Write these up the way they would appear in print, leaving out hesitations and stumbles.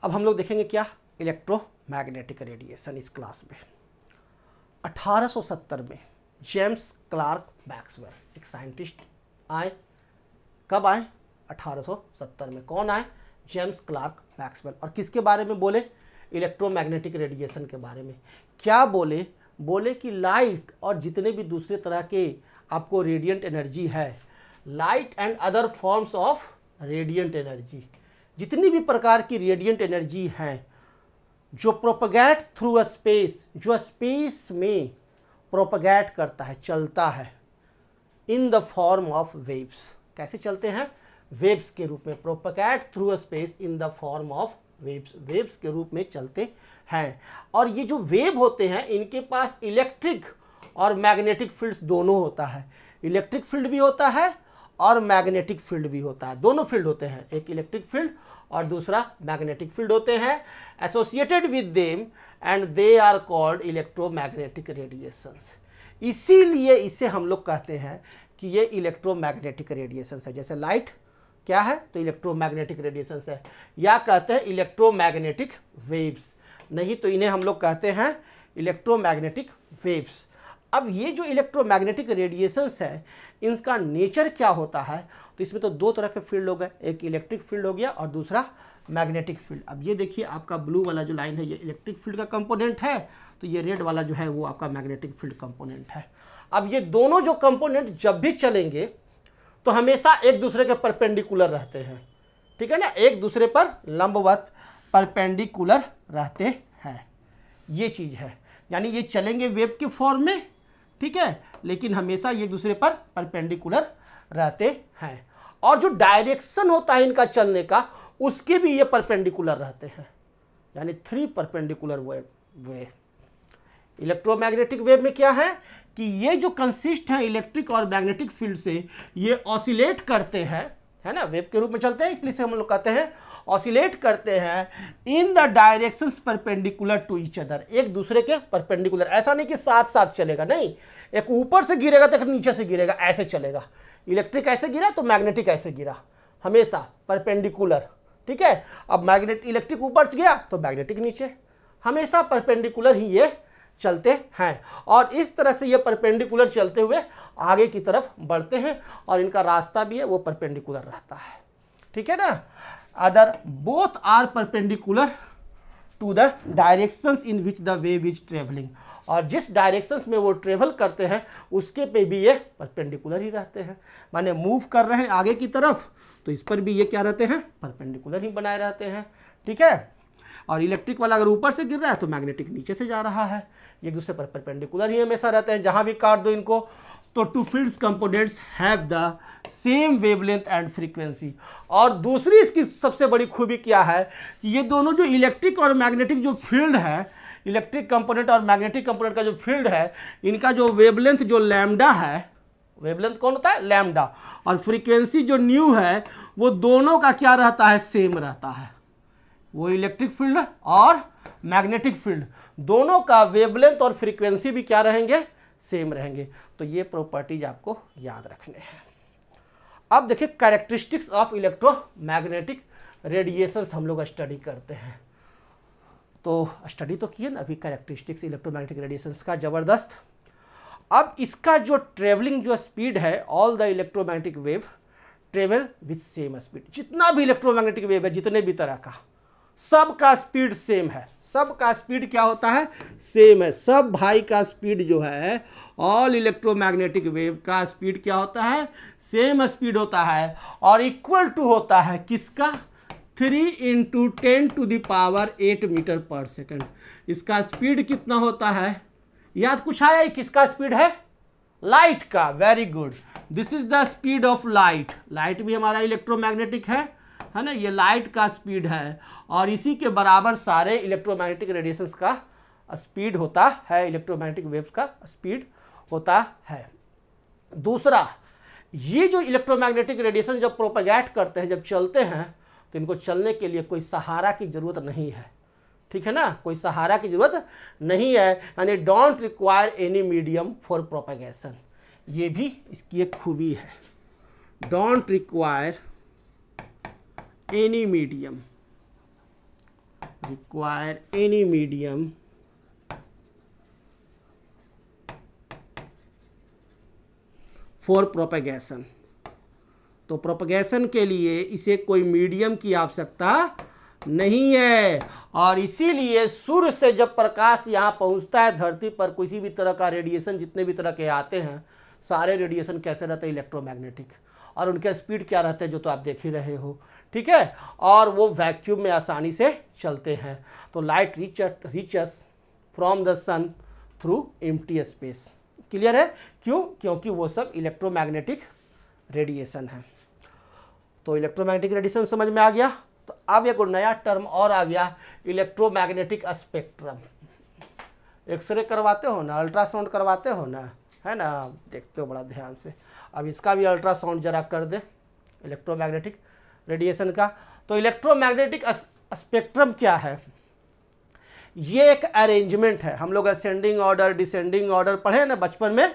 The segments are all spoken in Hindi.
अब हम लोग देखेंगे क्या, इलेक्ट्रोमैग्नेटिक रेडिएशन इस क्लास में। 1870 में जेम्स क्लार्क मैक्सवेल एक साइंटिस्ट आए। कब आए? 1870 में। कौन आए? James Clerk Maxwell. और किसके बारे में बोले? इलेक्ट्रोमैग्नेटिक रेडिएशन के बारे में। क्या बोले? बोले कि लाइट और जितने भी दूसरे तरह के आपको रेडिएंट एनर्जी है, light and other forms of radiant energy, जितनी भी प्रकार की रेडिएंट एनर्जी हैं जो प्रोपगेट थ्रू अ स्पेस, जो स्पेस में प्रोपगेट करता है, चलता है, in the form of waves. कैसे चलते हैं? वेव्स के रूप में। Propagate through a space in the form of waves, waves के रूप में चलते हैं। और ये जो वेव होते हैं इनके पास इलेक्ट्रिक और मैग्नेटिक फील्ड्स दोनों होता है। इलेक्ट्रिक फील्ड भी होता है और मैग्नेटिक फील्ड भी होता है, दोनों फील्ड होते हैं, एक इलेक्ट्रिक फील्ड और दूसरा मैग्नेटिक फील्ड होते हैं associated with them, and they are called electromagnetic radiations. इसीलिए इसे हम लोग कहते हैं कि ये इलेक्ट्रोमैग्नेटिक रेडिएशंस है। जैसे लाइट क्या है? तो इलेक्ट्रोमैग्नेटिक रेडिएशंस है, या कहते हैं इलेक्ट्रोमैग्नेटिक वेव्स, नहीं तो इन्हें हम लोग कहते हैं इलेक्ट्रोमैग्नेटिक वेव्स। अब ये जो इलेक्ट्रोमैग्नेटिक रेडिएशंस है इनका नेचर क्या होता है? तो इसमें तो दो तरह के फील्ड हो गए, एक इलेक्ट्रिक फील्ड हो गया और दूसरा मैग्नेटिक फील्ड। अब ये देखिए आपका ब्लू वाला जो लाइन है ये इलेक्ट्रिक फील्ड का कंपोनेंट है, तो ये रेड वाला जो है वो आपका मैग्नेटिक फील्ड कंपोनेंट है। अब ये दोनों जो कंपोनेंट जब भी चलेंगे तो हमेशा एक दूसरे के परपेंडिकुलर रहते हैं, ठीक है ना, एक दूसरे पर लंबवत परपेंडिकुलर रहते हैं। ये चीज़ है, यानी ये चलेंगे वेव के फॉर्म में, ठीक है, लेकिन हमेशा ये एक दूसरे पर परपेंडिकुलर रहते हैं। और जो डायरेक्शन होता है इनका चलने का उसके भी ये परपेंडिकुलर रहते हैं, यानी 3 परपेंडिकुलर वेव। इलेक्ट्रोमैग्नेटिक वेव में क्या है कि ये जो कंसिस्ट है इलेक्ट्रिक और मैग्नेटिक फील्ड से, ये ऑसिलेट करते हैं, है ना, वेव के रूप में चलते हैं, इसलिए से हम लोग कहते हैं ऑसिलेट करते हैं in the directions perpendicular to each other, एक दूसरे के परपेंडिकुलर। ऐसा नहीं कि साथ साथ चलेगा, नहीं, एक ऊपर से गिरेगा तो एक नीचे से गिरेगा, ऐसे चलेगा। इलेक्ट्रिक ऐसे गिरा तो मैग्नेटिक ऐसे गिरा, हमेशा परपेंडिकुलर, ठीक है। अब मैग्नेट इलेक्ट्रिक ऊपर से गया तो मैग्नेटिक नीचे, हमेशा परपेंडिकुलर ही ये चलते हैं। और इस तरह से ये परपेंडिकुलर चलते हुए आगे की तरफ बढ़ते हैं और इनका रास्ता भी है वो परपेंडिकुलर रहता है, ठीक है ना। Other both are perpendicular to the directions in which the wave is travelling, और जिस डायरेक्शंस में वो ट्रेवल करते हैं उसके पे भी ये परपेंडिकुलर ही रहते हैं। माने मूव कर रहे हैं आगे की तरफ तो इस पर भी ये क्या रहते हैं? परपेंडिकुलर ही बनाए रहते हैं, ठीक है। और इलेक्ट्रिक वाला अगर ऊपर से गिर रहा है तो मैग्नेटिक नीचे से जा रहा है, एक दूसरे पर परपेंडिकुलर ही हमेशा रहते हैं, जहां भी काट दो इनको। तो two fields components have the same wavelength and frequency. और दूसरी इसकी सबसे बड़ी खूबी क्या है कि ये दोनों जो इलेक्ट्रिक और मैग्नेटिक जो फील्ड है, इलेक्ट्रिक कंपोनेंट और मैग्नेटिक कंपोनेंट का जो फील्ड है, इनका जो वेवलेंथ जो लैम्डा है, वेवलेंथ कौन होता है? लैम्डा, और फ्रीक्वेंसी जो न्यू है वो दोनों का क्या रहता है? सेम रहता है। वो इलेक्ट्रिक फील्ड और मैग्नेटिक फील्ड दोनों का वेवलेंथ और फ्रीक्वेंसी भी क्या रहेंगे? सेम रहेंगे। तो ये प्रॉपर्टीज आपको याद रखने हैं। अब देखिए कैरेक्टरिस्टिक्स ऑफ इलेक्ट्रोमैग्नेटिक रेडिएशंस हम लोग स्टडी करते हैं। तो स्टडी तो किए ना अभी कैरेक्टरिस्टिक्स इलेक्ट्रोमैग्नेटिक रेडिएशंस का, जबरदस्त। अब इसका जो ट्रेवलिंग जो स्पीड है, all the electromagnetic wave travel with same speed. जितना भी इलेक्ट्रोमैग्नेटिक वेव है, जितने भी तरह का, सब का स्पीड सेम है। सब का स्पीड क्या होता है? सेम है। सब भाई का स्पीड जो है, ऑल इलेक्ट्रोमैग्नेटिक वेव का स्पीड क्या होता है? सेम स्पीड होता है। और इक्वल टू होता है किसका? 3 × 10⁸ मीटर पर सेकेंड। इसका स्पीड कितना होता है? याद कुछ आया? किसका स्पीड है? लाइट का। Very good. This is the speed of light. Light भी हमारा इलेक्ट्रोमैग्नेटिक है ना, ये लाइट का स्पीड है। और इसी के बराबर सारे इलेक्ट्रोमैग्नेटिक रेडिएशंस का स्पीड होता है, इलेक्ट्रोमैग्नेटिक वेव्स का स्पीड होता है। दूसरा, ये जो इलेक्ट्रोमैग्नेटिक रेडिएशन जब प्रोपगेट करते हैं, जब चलते हैं, तो इनको चलने के लिए कोई सहारा की जरूरत नहीं है, ठीक है ना, कोई सहारा की जरूरत नहीं है, यानी don't require any medium for propagation. ये भी इसकी एक खूबी है, don't require any medium require any medium for propagation। तो प्रोपगेशन के लिए इसे कोई मीडियम की आवश्यकता नहीं है, और इसीलिए सूर्य से जब प्रकाश यहाँ पहुँचता है धरती पर, किसी भी तरह का रेडिएशन जितने भी तरह के आते हैं सारे रेडिएशन कैसे रहते हैं, इलेक्ट्रोमैग्नेटिक, और उनके स्पीड क्या रहते हैं जो तो आप देख ही रहे हो, ठीक है, और वो वैक्यूम में आसानी से चलते हैं। तो light reaches from the sun through empty space. Clear है? क्यों? क्योंकि वो सब इलेक्ट्रोमैग्नेटिक रेडिएशन है। तो इलेक्ट्रोमैग्नेटिक रेडिएशन समझ में आ गया। तो अब एक नया टर्म और आ गया, इलेक्ट्रोमैग्नेटिक स्पेक्ट्रम। एक्सरे करवाते हो ना, अल्ट्रासाउंड करवाते हो ना, है ना, देखते हो बड़ा ध्यान से। अब इसका भी अल्ट्रासाउंड जरा कर दे इलेक्ट्रोमैग्नेटिक रेडिएशन का। तो इलेक्ट्रोमैग्नेटिक स्पेक्ट्रम क्या है? ये एक अरेंजमेंट है। हम लोग असेंडिंग ऑर्डर डिसेंडिंग ऑर्डर पढ़े ना बचपन में,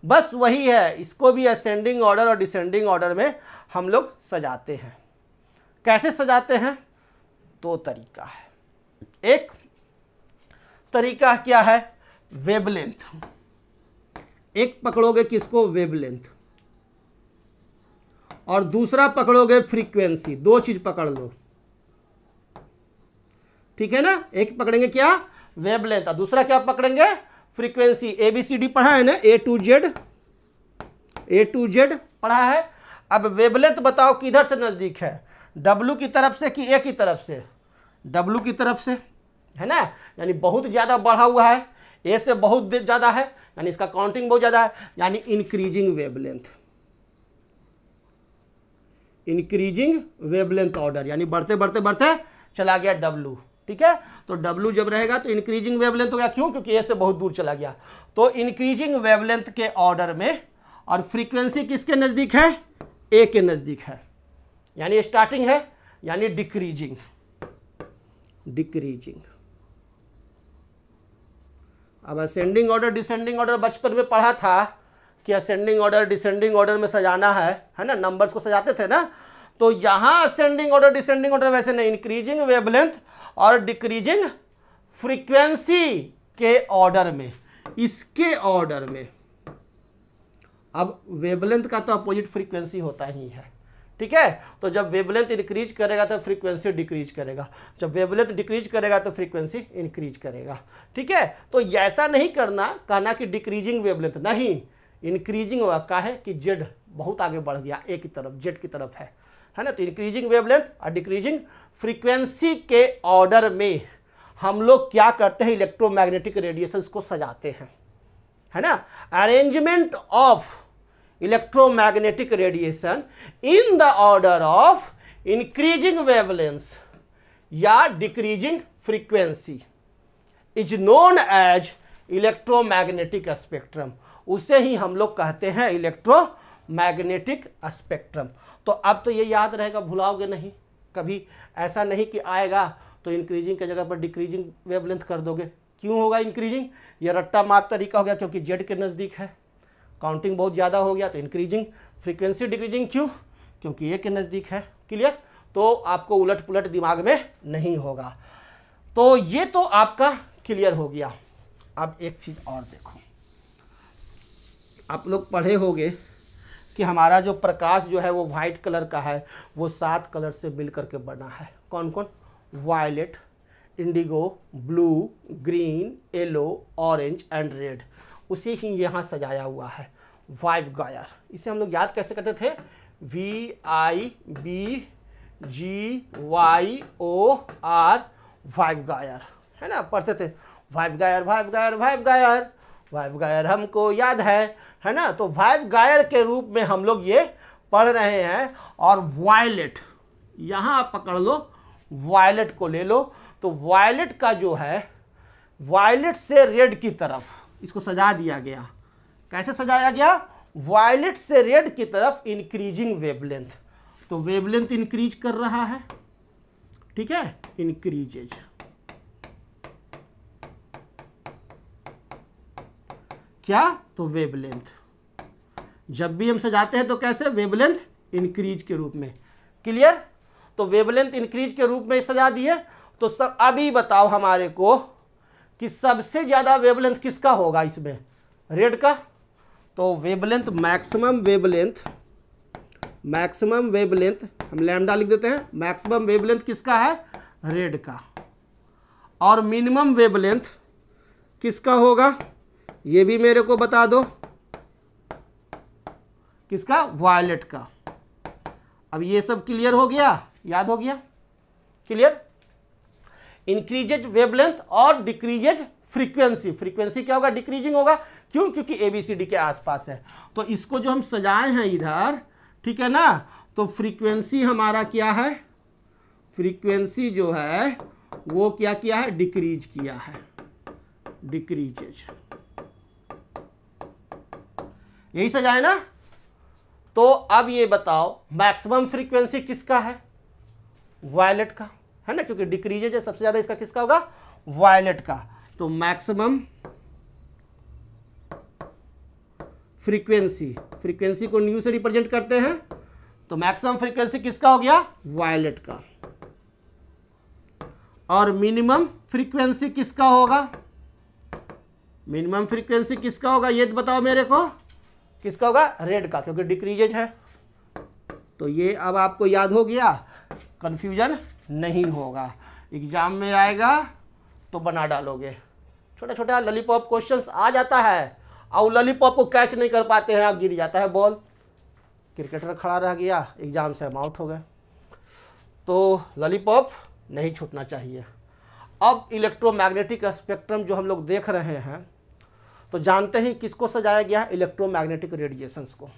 बस वही है। इसको भी असेंडिंग ऑर्डर और डिसेंडिंग ऑर्डर में हम लोग सजाते हैं। कैसे सजाते हैं? दो तरीका है। एक तरीका क्या है? वेवलेंथ। एक पकड़ोगे किसको? वेवलेंथ, और दूसरा पकड़ोगे फ्रीक्वेंसी। दो चीज पकड़ लो, ठीक है ना। एक पकड़ेंगे क्या? वेवलेंथ, और दूसरा क्या पकड़ेंगे? फ्रीक्वेंसी। ABCD पढ़ा है ना, A to Z पढ़ा है। अब वेवलेंथ बताओ किधर से नजदीक है, W की तरफ से कि A की तरफ से? W की तरफ से, है ना, यानी बहुत ज्यादा बढ़ा हुआ है। A से बहुत ज्यादा है, यानी इसका काउंटिंग बहुत ज्यादा है, यानी increasing wavelength. Increasing wavelength order, यानी बढ़ते बढ़ते बढ़ते चला गया W, ठीक है। तो W जब रहेगा तो इंक्रीजिंग वेवलेंथ हो गया। क्यों? क्योंकि A से बहुत दूर चला गया। तो इंक्रीजिंग वेवलेंथ के ऑर्डर में, और फ्रीक्वेंसी किसके नजदीक है? A के नजदीक है, यानी स्टार्टिंग है, यानी डिक्रीजिंग। अब असेंडिंग ऑर्डर डिसेंडिंग ऑर्डर बचपन में पढ़ा था कि असेंडिंग ऑर्डर डिसेंडिंग ऑर्डर में सजाना है ना, नंबर्स को सजाते थे ना। तो यहां असेंडिंग ऑर्डर डिसेंडिंग ऑर्डर वैसे नहीं, इंक्रीजिंग वेवलेंथ और डिक्रीजिंग फ्रीक्वेंसी के ऑर्डर में, इसके ऑर्डर में। अब वेवलेंथ का तो अपोजिट फ्रीक्वेंसी होता ही है, ठीक है। तो जब वेवलेंथ इंक्रीज करेगा तो फ्रीक्वेंसी डिक्रीज करेगा, जब वेवलेंथ डिक्रीज करेगा तो फ्रीक्वेंसी इंक्रीज करेगा, ठीक है। तो ऐसा नहीं कहना कि डिक्रीजिंग वेवलेंथ, नहीं, इंक्रीजिंग होगा। का है कि जेड बहुत आगे बढ़ गया, ए की तरफ, जेड की तरफ है ना। तो इंक्रीजिंग वेवलेंथ और डिक्रीजिंग फ्रीक्वेंसी के ऑर्डर में हम लोग क्या करते हैं? इलेक्ट्रोमैग्नेटिक रेडिएशंस को सजाते हैं, है ना। Arrangement of electromagnetic radiation in the order of increasing wavelength या decreasing frequency is known as electromagnetic spectrum. उसे ही हम लोग कहते हैं इलेक्ट्रोमैग्नेटिक स्पेक्ट्रम। तो अब तो ये याद रहेगा, भुलाओगे नहीं कभी। ऐसा नहीं कि आएगा तो इंक्रीजिंग की जगह पर डिक्रीजिंग वेवलेंथ कर दोगे। क्यों होगा इंक्रीजिंग? ये रट्टा मार तरीका हो गया, क्योंकि जेड के नज़दीक है, काउंटिंग बहुत ज़्यादा हो गया तो इंक्रीजिंग। फ्रीक्वेंसी डिक्रीजिंग क्यों? क्योंकि ए के नज़दीक है। क्लियर? तो आपको उलट पुलट दिमाग में नहीं होगा। तो ये तो आपका क्लियर हो गया। अब एक चीज़ और देखो, आप लोग पढ़े होंगे कि हमारा जो प्रकाश जो है वो वाइट कलर का है, वो 7 कलर से मिल करके बना है। कौन कौन? Violet, indigo, blue, green, yellow, orange and red. उसी ही यहाँ सजाया हुआ है, वाइव गायर। इसे हम लोग याद कैसे करते थे? VIBGYOR, वाइव गायर, है ना, पढ़ते थे। वाइव गायर वाइव गायर वाइव गायर, वाइव गायर हमको याद है ना। तो वाइव गायर के रूप में हम लोग ये पढ़ रहे हैं। और वायलेट, यहाँ आप पकड़ लो, वायलेट को ले लो। तो वायलेट का जो है, वायलेट से रेड की तरफ इसको सजा दिया गया। कैसे सजाया गया? वायलेट से रेड की तरफ इंक्रीजिंग वेवलेंथ। तो वेवलेंथ इंक्रीज कर रहा है, ठीक है, इंक्रीजेज। क्या? तो वेवलेंथ। जब भी हम सजाते हैं तो कैसे? वेवलेंथ इंक्रीज के रूप में। क्लियर? तो वेवलेंथ इंक्रीज के रूप में सजा दिए। तो सब अभी बताओ हमारे को कि सबसे ज़्यादा वेवलेंथ किसका होगा इसमें, रेड का। तो वेवलेंथ मैक्सिमम वेवलेंथ हम लैम्डा लिख देते हैं, मैक्सिमम वेवलेंथ किसका है, रेड का। और मिनिमम वेवलेंथ किसका होगा, ये भी मेरे को बता दो, किसका, वायलेट का। अब ये सब क्लियर हो गया, याद हो गया, क्लियर। इंक्रीजेज वेवलेंथ और डिक्रीजेज फ्रीक्वेंसी, फ्रीक्वेंसी क्या होगा, डिक्रीजिंग होगा, क्यों, क्योंकि ABCD के आसपास है। तो इसको जो हम सजाए हैं इधर, ठीक है ना, तो फ्रीक्वेंसी हमारा क्या है, फ्रीक्वेंसी जो है वो क्या किया है, डिक्रीज किया है, डिक्रीजेज, यही सजाए ना। तो अब ये बताओ मैक्सिमम फ्रीक्वेंसी किसका है, वायलेट का, है ना, क्योंकि डिक्रीजेज है, सबसे ज्यादा इसका किसका होगा, वायलेट का। तो मैक्सिमम फ्रीक्वेंसी, फ्रीक्वेंसी को न्यू से रिप्रेजेंट करते हैं, तो मैक्सिमम फ्रीक्वेंसी किसका हो गया, वायलेट का। और मिनिमम फ्रीक्वेंसी किसका होगा, मिनिमम फ्रीक्वेंसी किसका होगा, ये बताओ मेरे को, किसका होगा, रेड का, क्योंकि डिक्रीजेज है। तो ये अब आपको याद हो गया, कंफ्यूजन नहीं होगा, एग्जाम में आएगा तो बना डालोगे। छोटा छोटा लॉलीपॉप क्वेश्चंस आ जाता है और लॉलीपॉप को कैच नहीं कर पाते हैं, गिर जाता है बॉल, क्रिकेटर खड़ा रह गया, एग्जाम से हम आउट हो गए। तो लॉलीपॉप नहीं छूटना चाहिए। अब इलेक्ट्रोमैग्नेटिक स्पेक्ट्रम जो हम लोग देख रहे हैं, तो जानते हैं किसको सजाया गया है, इलेक्ट्रोमैग्नेटिक रेडिएशंस को।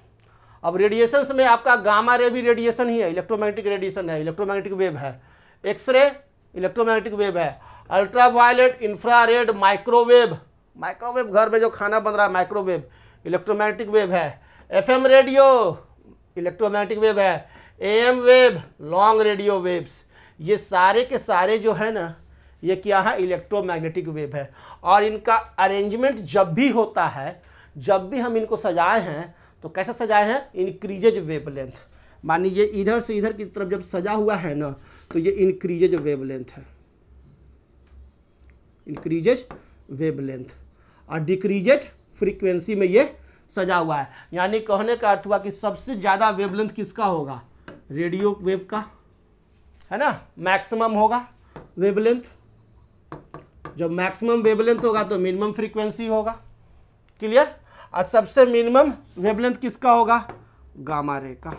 अब रेडिएशंस में आपका गामा रे भी रेडिएशन ही है, इलेक्ट्रोमैग्नेटिक रेडिएशन है, इलेक्ट्रोमैग्नेटिक वेव है, एक्सरे इलेक्ट्रोमैग्नेटिक वेव है, अल्ट्रावायलेट, इंफ्रारेड, माइक्रोवेव, माइक्रोवेव घर में जो खाना बन रहा है माइक्रोवेव इलेक्ट्रोमैग्नेटिक वेव है, FM रेडियो इलेक्ट्रोमैग्नेटिक वेव है, AM wave, long radio waves, ये सारे के सारे जो है ना, ये क्या है, इलेक्ट्रोमैग्नेटिक वेव है। और इनका अरेंजमेंट जब भी होता है, जब भी हम इनको सजाए हैं, तो कैसे सजाए हैं, इंक्रीजेज वेवलेंथ। मानिए ये इधर से इधर की तरफ जब सजा हुआ है ना, तो ये इंक्रीजेज वेवलेंथ है, इंक्रीजेज वेवलेंथ। और डिक्रीजेज फ्रीक्वेंसी में ये सजा हुआ है। यानी कहने का अर्थ हुआ कि सबसे ज़्यादा वेवलेंथ किसका होगा, रेडियो वेव का, है ना, मैक्सिमम होगा वेवलेंथ। जब मैक्सिमम वेवलेंथ होगा तो मिनिमम फ्रीक्वेंसी होगा, क्लियर। और सबसे मिनिमम वेवलेंथ किसका होगा, गामा रे का।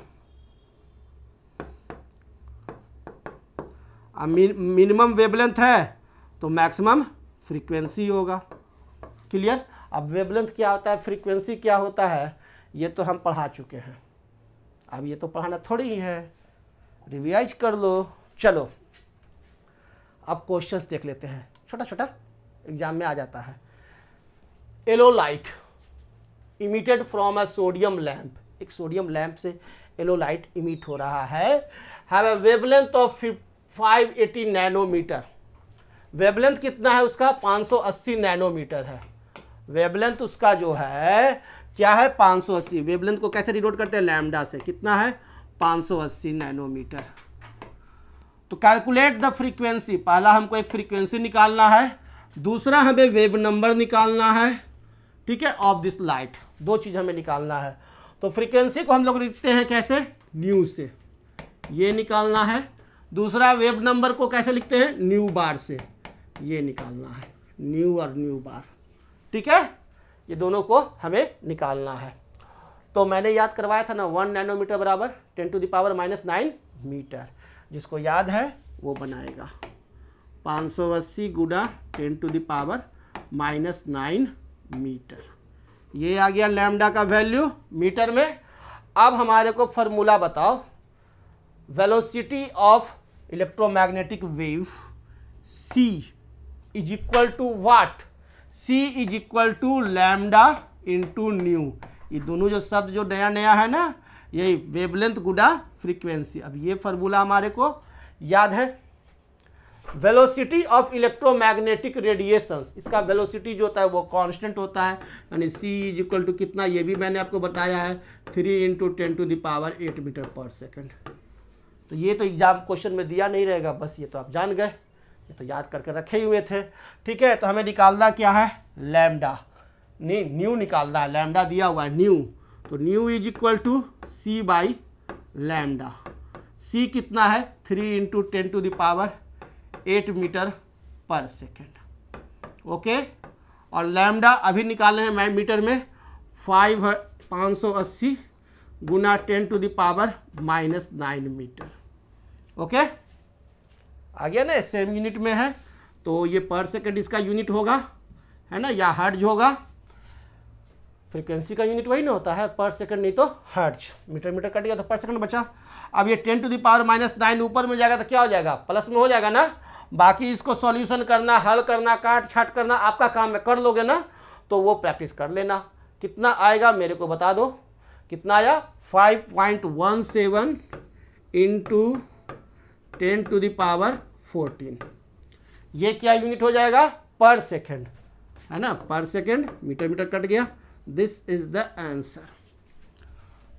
अब मिनिमम वेवलेंथ है तो मैक्सिमम फ्रीक्वेंसी होगा, क्लियर। अब वेवलेंथ क्या होता है, फ्रीक्वेंसी क्या होता है, ये तो हम पढ़ा चुके हैं, अब ये तो पढ़ाना थोड़ी ही है, रिवाइज कर लो। चलो अब क्वेश्चंस देख लेते हैं, छोटा छोटा एग्जाम में आ जाता है। Yellow light emitted from a sodium lamp, एक सोडियम लैंप से येलो लाइट इमिट हो रहा है, have a wavelength of 580 nanometre. Wavelength कितना है उसका, 580 नैनोमीटर है। वेवलेंथ उसका जो है क्या है, 580। वेवलेंथ को कैसे डिनोट करते हैं, लैम्डा से, कितना है, 580 नैनोमीटर। तो कैलकुलेट द फ्रीक्वेंसी, पहला हमको एक फ्रीक्वेंसी निकालना है, दूसरा हमें वेव नंबर निकालना है, ठीक है, ऑफ दिस लाइट। दो चीज़ हमें निकालना है। तो फ्रीक्वेंसी को हम लोग लिखते हैं कैसे, न्यू से, ये निकालना है। दूसरा वेव नंबर को कैसे लिखते हैं, न्यू बार से, ये निकालना है, न्यू और न्यू बार, ठीक है। ये दोनों को हमें निकालना है। तो मैंने याद करवाया था ना, 1 नैनोमीटर बराबर 10⁻⁹ मीटर। जिसको याद है वो बनाएगा, 580 गुना 10⁻⁹ मीटर। ये आ गया लैम्डा का वैल्यू मीटर में। अब हमारे को फॉर्मूला बताओ, velocity of electromagnetic wave C is equal to what, C is equal to lambda into nu. ये दोनों जो शब्द जो नया नया है ना, यही वेवलेंथ गुना फ्रीक्वेंसी। अब ये फार्मूला हमारे को याद है। वेलोसिटी ऑफ इलेक्ट्रोमैग्नेटिक रेडिएशंस, इसका वेलोसिटी जो होता है वो कांस्टेंट होता है, यानी C इज इक्वल टू कितना, ये भी मैंने आपको बताया है, 3 × 10⁸ मीटर पर सेकेंड। तो ये तो एग्जाम क्वेश्चन में दिया नहीं रहेगा, बस ये तो आप जान गए, ये तो याद करके रखे ही हुए थे। ठीक है, तो हमें निकालना क्या है, लैम्डा, नहीं न्यू निकालना है, लैम्डा दिया हुआ है न्यू, तो nu is equal to C by lambda. C कितना है 3 into 10 to the power 8 metre per second. Okay, और लैम्डा अभी निकालने हैं मीटर में 580 गुना 10 to the power -9 metre. Okay, आ गया ना, सेम यूनिट में है, तो ये पर सेकेंड इसका यूनिट होगा, है ना, या हर्ट्ज होगा। फ्रीक्वेंसी का यूनिट वही ना होता है, पर सेकंड नहीं तो हर्ट्ज। मीटर मीटर कट गया तो पर सेकंड बचा। अब ये 10 टू द पावर -9 ऊपर में जाएगा तो क्या हो जाएगा, प्लस में हो जाएगा ना। बाकी इसको सॉल्यूशन करना, हल करना, काट छाट करना आपका काम है, कर लोगे ना, तो वो प्रैक्टिस कर लेना। कितना आएगा मेरे को बता दो, कितना आया 5.17 इंटू 10 टू द पावर 14। ये क्या यूनिट हो जाएगा, पर सेकेंड, है ना, पर सेकेंड, मीटर मीटर कट गया। This is the answer.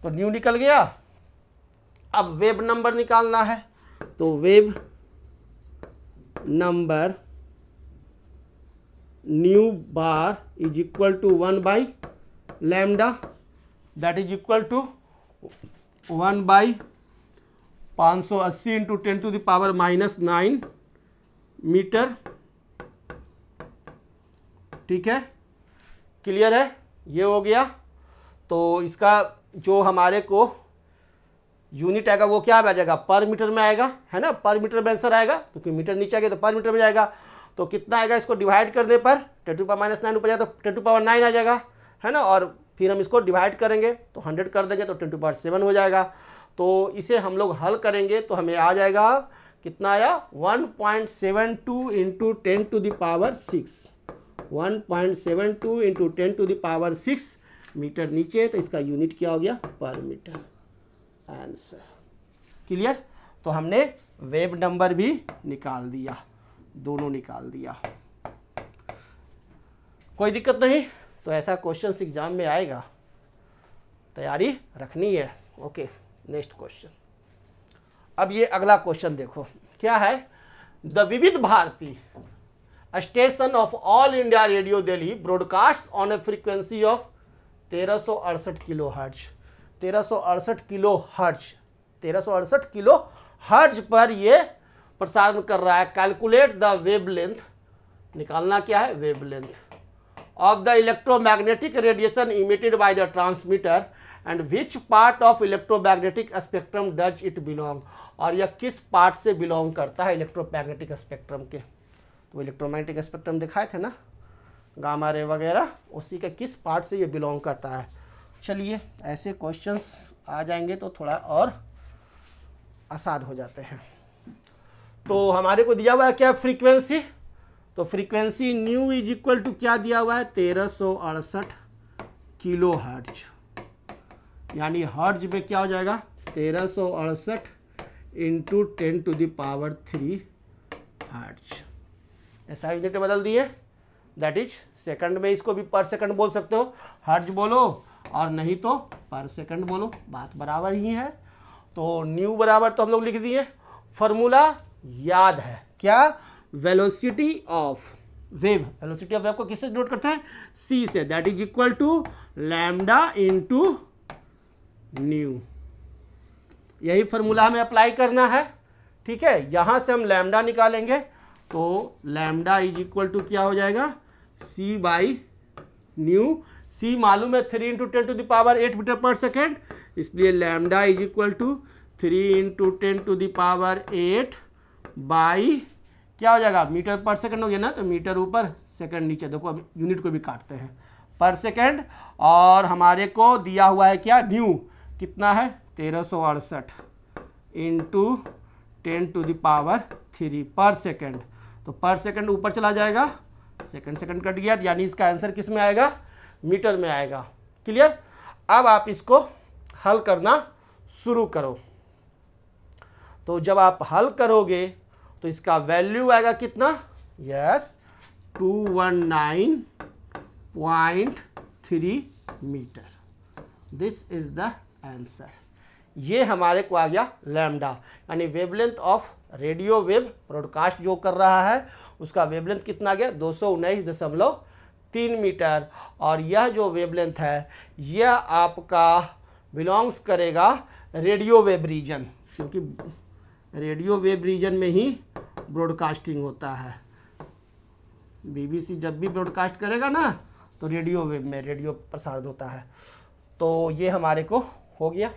तो न्यू निकल गया। अब वेब नंबर निकालना है, तो wave number nu bar is equal to 1 by lambda, that is equal to 1 by 580 into 10 to the power -9 metre. ठीक है, क्लियर है, ये हो गया। तो इसका जो हमारे को यूनिट आएगा वो क्या आ जाएगा, पर मीटर में आएगा, है ना, पर मीटर में आंसर आएगा, क्योंकि मीटर नीचे आ गया तो पर मीटर में जाएगा। तो कितना आएगा, इसको डिवाइड करने पर 10 टू पावर -9 ऊपर जाए तो 10 टू पावर 9 आ जाएगा, है ना, और फिर हम इसको डिवाइड करेंगे तो 100 कर देंगे तो 10 टू पावर 7 हो जाएगा। तो इसे हम लोग हल करेंगे तो हमें आ जाएगा, कितना आया 1.72 into 10 to the power 6, 1.72 into 10 to the power 6 metre नीचे, तो इसका यूनिट क्या हो गया, पर मीटर। Answer clear. तो हमने वेब नंबर भी निकाल दिया, दोनों निकाल दिया, कोई दिक्कत नहीं। तो ऐसा क्वेश्चन एग्जाम में आएगा, तैयारी रखनी है। Okay, next question. अब ये अगला क्वेश्चन देखो क्या है, the Vividh Bharati station of all India radio Delhi broadcast on a frequency of 1368 kilo hertz. 1368 kilo hertz, 1368 kilo hertz पर ये प्रसारण कर रहा है। कैलकुलेट द वेवलेंथ, निकालना क्या है, wavelength of the electromagnetic radiation emitted by the transmitter and which part of electromagnetic spectrum does it belong. और यह किस पार्ट से बिलोंग करता है इलेक्ट्रोमैग्नेटिक स्पेक्ट्रम के। तो इलेक्ट्रोमैग्नेटिक स्पेक्ट्रम दिखाए थे ना, गामा रे वगैरह, उसी के किस पार्ट से ये बिलोंग करता है। चलिए, ऐसे क्वेश्चंस आ जाएंगे तो थोड़ा और आसान हो जाते हैं। तो हमारे को दिया हुआ है क्या, फ्रीक्वेंसी। तो frequency nu is equal to क्या दिया हुआ है, 1368 किलो हर्ट्ज, यानी हर्ट्ज में क्या हो जाएगा 1368 into 10 to the power 3 hertz. ऐसा यूनिट बदल दिए, दैट इज सेकंड में, इसको भी पर सेकंड बोल सकते हो, हर्ट्ज बोलो और नहीं तो पर सेकंड बोलो, बात बराबर ही है। तो न्यू बराबर तो हम लोग लिख दिए। फॉर्मूला याद है क्या, velocity of wave, velocity of wave को किससे नोट करते हैं, सी से, that is equal to lambda into nu. यही फॉर्मूला हमें अप्लाई करना है। ठीक है, यहां से हम लैम्डा निकालेंगे तो लैम्डा इज इक्वल टू क्या हो जाएगा, सी बाई न्यू। सी मालूम है 3 into 10 to the power 8 metre per second, इसलिए lambda is equal to 3 into 10 to the power 8 by क्या हो जाएगा, मीटर पर सेकेंड हो गया ना, तो मीटर ऊपर सेकेंड नीचे, देखो अब यूनिट को भी काटते हैं, पर सेकेंड। और हमारे को दिया हुआ है क्या, न्यू कितना है 1368 इंटू 10 टू द पावर 3 पर सेकेंड। तो पर सेकेंड ऊपर चला जाएगा, सेकेंड सेकेंड कट गया, यानी इसका आंसर किस में आएगा, मीटर में आएगा। क्लियर। अब आप इसको हल करना शुरू करो। तो जब आप हल करोगे तो इसका वैल्यू आएगा कितना, yes 219.3 metre. This is the answer. ये हमारे को आ गया लैम्डा, यानी wavelength of radio wave broadcast जो कर रहा है उसका वेवलेंथ कितना गया 219.3 मीटर। और यह जो वेवलेंथ है यह आपका बिलोंग्स करेगा रेडियो वेव रीजन, क्योंकि रेडियो वेव रीजन में ही ब्रॉडकास्टिंग होता है। बीबीसी जब भी ब्रॉडकास्ट करेगा ना तो रेडियो वेव में रेडियो प्रसारण होता है। तो ये हमारे को हो गया,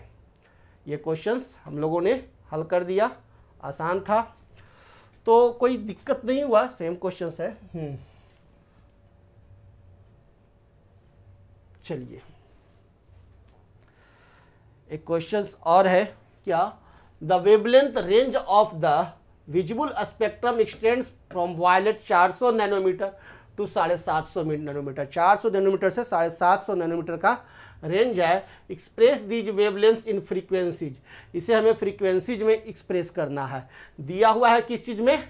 ये क्वेश्चंस हम लोगों ने हल कर दिया, आसान था, तो कोई दिक्कत नहीं हुआ, सेम क्वेश्चंस है। चलिए एक क्वेश्चंस और है, क्या the wavelength range of the visible spectrum extends from violet 400 nanometre to 750 nanometre. 400 nanometre से 750 नैनोमीटर का रेंज है। Express these wavelengths in frequencies, इसे हमें फ्रीक्वेंसीज में एक्सप्रेस करना है। दिया हुआ है किस चीज़ में,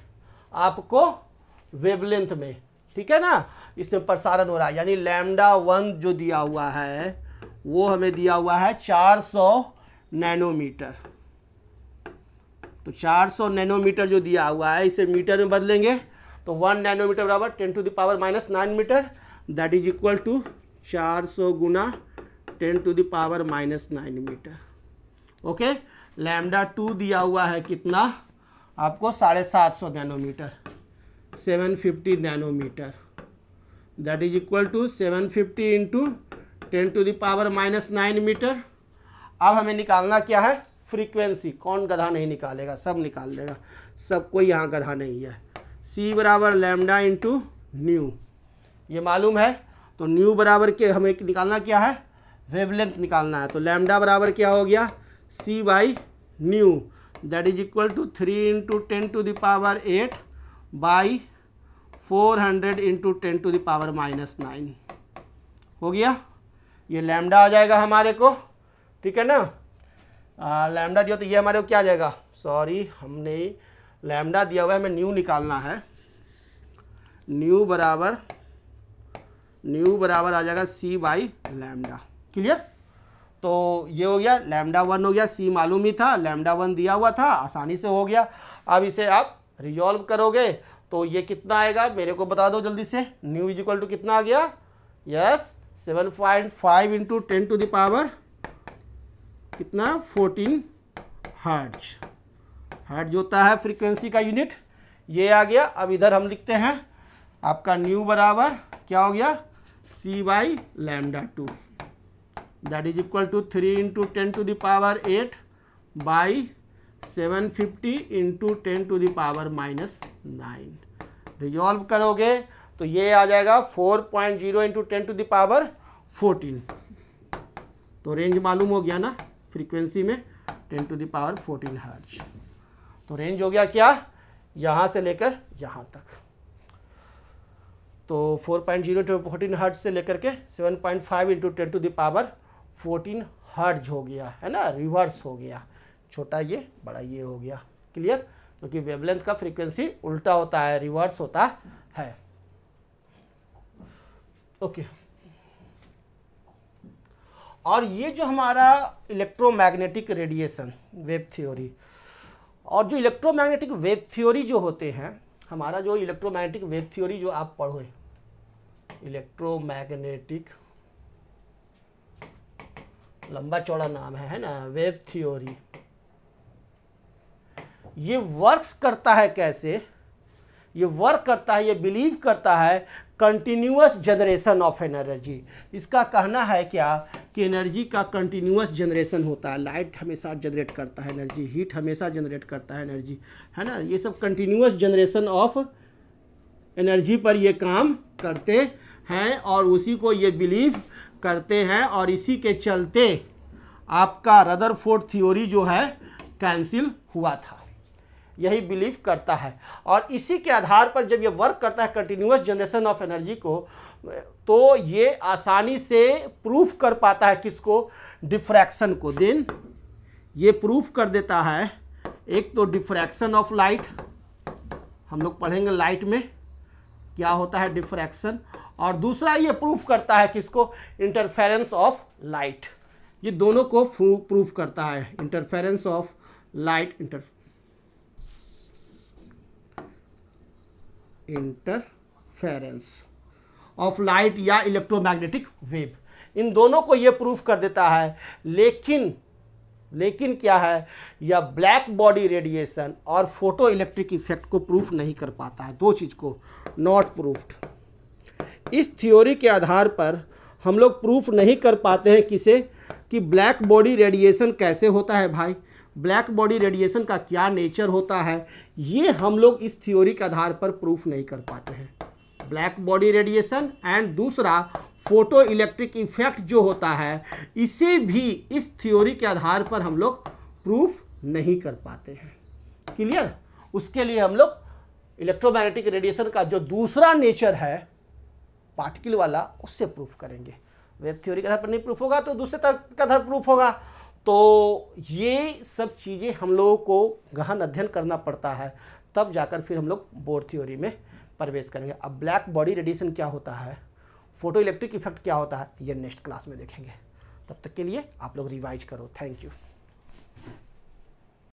आपको वेवलेंथ में, ठीक है ना। इसमें प्रसारण हो रहा है, यानी λ1 जो दिया हुआ है वो हमें दिया हुआ है 400 नैनोमीटर। तो 400 नैनोमीटर जो दिया हुआ है इसे मीटर में बदलेंगे तो 1 नैनोमीटर बराबर 10⁻⁹ metre, that is equal to 400 गुना 10⁻⁹ मीटर। ओके, λ2 दिया हुआ है कितना आपको 750 nanometre, 750 nanometre, that is equal to 750 into 10⁻⁹ metre. अब हमें निकालना क्या है, फ्रीक्वेंसी। कौन गधा नहीं निकालेगा, सब निकाल लेगा, सब कोई यहाँ गधा नहीं है। C बराबर लैम्डा इंटू न्यू, ये मालूम है। तो न्यू बराबर के हमें निकालना क्या है, वेवलेंथ निकालना है। तो लैम्डा बराबर क्या हो गया, C by nu, that is equal to 3 into 10⁸ by 400 into 10⁻⁹ हो गया। ये लैम्डा आ जाएगा हमारे को, ठीक है ना। लैम्डा दिया तो ये हमारे को क्या आ जाएगा, सॉरी हमने लैम्डा दिया हुआ है, हमें न्यू निकालना है। न्यू बराबर आ जाएगा C बाई लैम्डा। क्लियर। तो ये हो गया, λ1 हो गया, C मालूम ही था, λ1 दिया हुआ था, आसानी से हो गया। अब इसे आप रिजॉल्व करोगे तो ये कितना आएगा मेरे को बता दो जल्दी से। न्यू इज इक्वल टू कितना आ गया, यस 7.5 इंटू 10⁻, कितना 14 हर्ट्ज। हर्ट्ज होता है फ्रीक्वेंसी का यूनिट, ये आ गया। अब इधर हम लिखते हैं आपका न्यू बराबर क्या हो गया, C by λ2, that is equal to 3 into 10⁸ by 750 into 10⁻⁹। Resolve करोगे तो ये आ जाएगा 4.0 इंटू 10⁻14। तो रेंज मालूम हो गया ना फ्रीक्वेंसी में, 10⁻14 हर्ट्ज। तो रेंज हो गया क्या, यहाँ से लेकर यहाँ तक। तो 4.0 इंटू 14 हर्ट्ज से लेकर के 7.5 इंटू 10⁻14 हर्ट्ज हो गया, है ना, रिवर्स हो गया। छोटा ये बड़ा ये हो गया। क्लियर, क्योंकि वेवलेंथ का फ्रीक्वेंसी उल्टा होता है, रिवर्स होता है। ओके। और ये जो हमारा इलेक्ट्रोमैग्नेटिक रेडिएशन वेव थ्योरी, और जो इलेक्ट्रोमैग्नेटिक वेव थ्योरी जो होते हैं, हमारा जो इलेक्ट्रोमैग्नेटिक वेव थ्योरी जो आप पढ़ो, इलेक्ट्रोमैग्नेटिक लंबा चौड़ा नाम है ना, वेव थ्योरी, ये वर्क्स करता है कैसे, ये वर्क करता है, ये बिलीव करता है कंटिन्यूअस जनरेशन ऑफ एनर्जी। इसका कहना है क्या कि एनर्जी का कंटिन्यूअस जनरेशन होता है। लाइट हमेशा जनरेट करता है एनर्जी, हीट हमेशा जनरेट करता है एनर्जी, है ना। ये सब कंटिन्यूअस जनरेशन ऑफ एनर्जी पर ये काम करते हैं और उसी को ये बिलीव करते हैं, और इसी के चलते आपका रदरफोर्ड थ्योरी जो है कैंसिल हुआ था, यही बिलीव करता है। और इसी के आधार पर जब ये वर्क करता है कंटिन्यूअस जनरेशन ऑफ एनर्जी को, तो ये आसानी से प्रूफ कर पाता है किसको, डिफ्रैक्शन को। देन ये प्रूफ कर देता है, एक तो डिफ्रैक्शन ऑफ लाइट, हम लोग पढ़ेंगे लाइट में क्या होता है डिफ्रैक्शन, और दूसरा ये प्रूफ करता है किसको, इंटरफेरेंस ऑफ लाइट। ये दोनों को प्रूफ करता है, interference of light, interference of light या इलेक्ट्रोमैग्नेटिक वेव, इन दोनों को ये प्रूफ कर देता है। लेकिन क्या है, यह ब्लैक बॉडी रेडिएशन और फोटो इलेक्ट्रिक इफेक्ट को प्रूफ नहीं कर पाता है, दो चीज़ को नॉट प्रूफ्ड। इस थ्योरी के आधार पर हम लोग प्रूफ नहीं कर पाते हैं किसे, कि ब्लैक बॉडी रेडिएशन कैसे होता है भाई, ब्लैक बॉडी रेडिएशन का क्या नेचर होता है, ये हम लोग इस थ्योरी के आधार पर प्रूफ नहीं कर पाते हैं। ब्लैक बॉडी रेडिएशन एंड दूसरा फोटो इलेक्ट्रिक इफेक्ट जो होता है, इसे भी इस थ्योरी के आधार पर हम लोग प्रूफ नहीं कर पाते हैं। क्लियर? उसके लिए हम लोग इलेक्ट्रोमैग्नेटिक रेडिएशन का जो दूसरा नेचर है पार्टिकल वाला, उससे प्रूफ करेंगे। वेव थ्योरी के आधार पर नहीं प्रूफ होगा तो दूसरे तरह के आधार प्रूफ होगा। तो ये सब चीज़ें हम लोगों को गहन अध्ययन करना पड़ता है, तब जाकर फिर हम लोग बोर थ्योरी में प्रवेश करेंगे। अब ब्लैक बॉडी रेडिएशन क्या होता है, फोटो इलेक्ट्रिक इफेक्ट क्या होता है, ये नेक्स्ट क्लास में देखेंगे। तब तक के लिए आप लोग रिवाइज करो। Thank you.